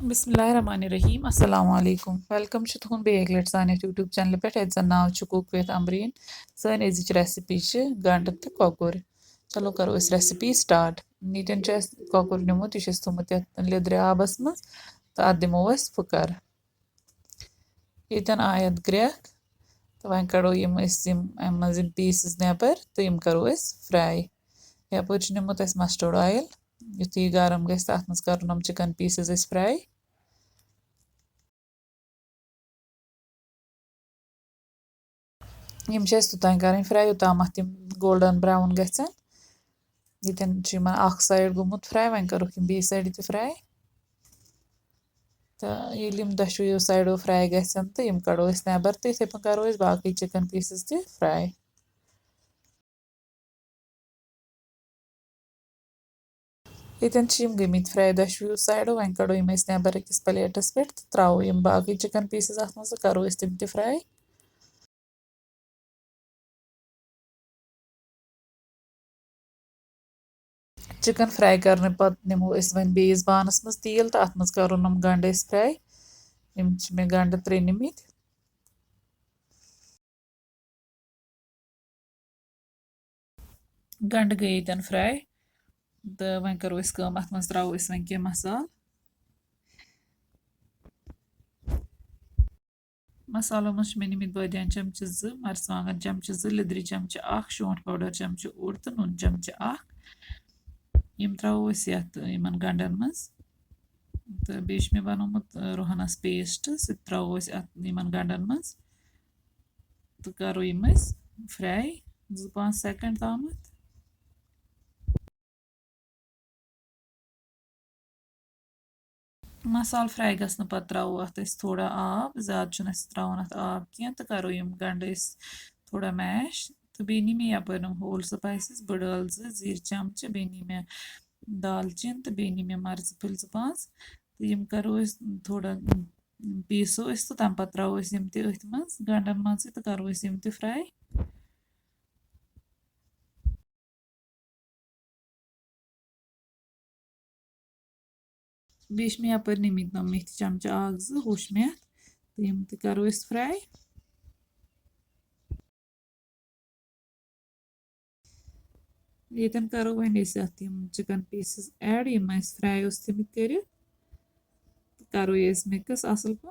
बिस्मिल्लाहिर्रहमानिर्रहीम अस्सलाम वालेकुम वेलकम तुहद बे लट सान यूट्यूब चैनल पे ये नाव cook with Ambreen sun अजिच recipe गंड तो कोकुर चलो करो इस रेसिपी स्टार्ट नीटन कोकुर निमुत यह थोमुत लिद्रे आबस मज तो अत दिमो फुकर यन आय ग्रेख तो वह कड़ो अम मज पीसेस नबर तो यम करो फ्राई यपर निमुत मस्टर्ड ऑयल युथ गरम गि तो अत मज करो चिकन पीसेस फ्राई यम तोतान कर फ्राई योताम तम गोल्डन ब्राउन गन यन साइड गोमुत फ्राई वन करुक बी साइड तो फ्राई तो ये दशवो साइडो फ्राई गन तो यम कड़ो नबर तो इथे पे करो बाकी चिकन पीसेस तो फ्राई यन गमित फ्राई दशवो साइडो वन कड़ो यम नबर अकिस प्लेटस पे तो त्रो यम बाकी चिकन पीसेस अत मज करो तम तो फ्राई चिकन फ्राई करने पत निमो वन बेस बानस मज तेल तो अत मज करो गंड फ्राई यम मे गंड 3 निमित गंड गई यन फ्राई तो वन करो अत मज त्रो वन कह मसाल मसालों मज मे निमित बदियान चमचे 2 मरचवांगन चमचे 2 लिद्रि चमचे 1 शोंठ पाउडर चमचे 1 तो नून चमचे 1 यम त्रो यमन गंडन मज तो बे मे बनोमुत रुहनस पेस्ट सह त्रो यमन गंडन मज तो करो यम फ्राई 2-5 सेकंड तामत मसाल फ्राई गसन पत त्रो अत थोड़ा आब ज्यादा त्रोन अत आब कह तो करो यम गंड थोड़ा मैश तो बे नी मे यपर होल स्पाइसेस बड़ ٲल 2 जीर चमचे बे नी मे दालचीन तो बे नी मे मर्च फुल 5 तो यम करो थोड़ा पीसो तो तम पत त्रो यम अथ मज गंडन मज तो करो यम तो फ्राई बे मे यपर निमित मेथी चमचे 1-2 होश मेथ तो यम तो करो फ्राई यन करो वन चिकन पीसेस ऐड यम फ्राई थमित कर करो मिक्स असल पे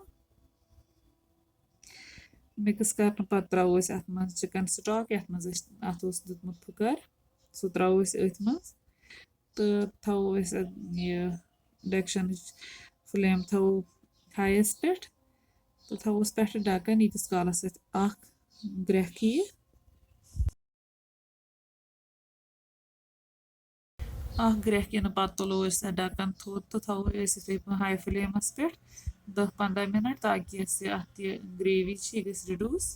मिक्स कर पत त्रो अत मज चिकन स्टॉक ये मज अत दुतमुत फुकर सह त्रो अथ मज तो थो यह इंडक्शन फ्लेम थो हाइस पे तो थोस पे ढकन यीतिस कालस ग्रेख यी ग्रेख इन पत तुलो ढकन थोद तो थो इथे हाई फ्लेमस पे 10-15 मिनट ताकि अत ग्रेवी यह रिड्यूस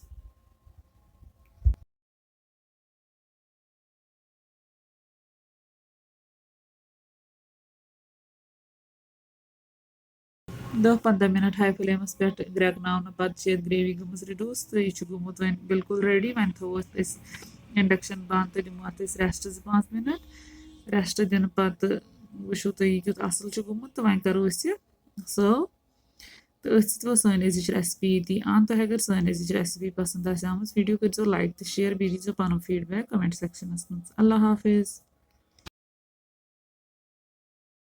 10-15 मिनट हाई फ्लेमस पे ग्रेगन पे ग्रेवी गम रिड्यूस तो यह गोमुत वन बिल्कुल रेडी वन थो इंडक्शन बंद तो दिमो अत रेस्ट 2-5 मिनट रेस्ट दिन पत वो तुम यह क्यों असल गोमुत तो वन करो सर्व तो वो सन अजिच रेसिपी दी आन तो अगर सन अजिच रेसिपी पसंद आम वीडियो कर लाइक तो शेयर बे दी पन फीडबैक कमेंट सेक्शनस मज अल्लाह हाफिज।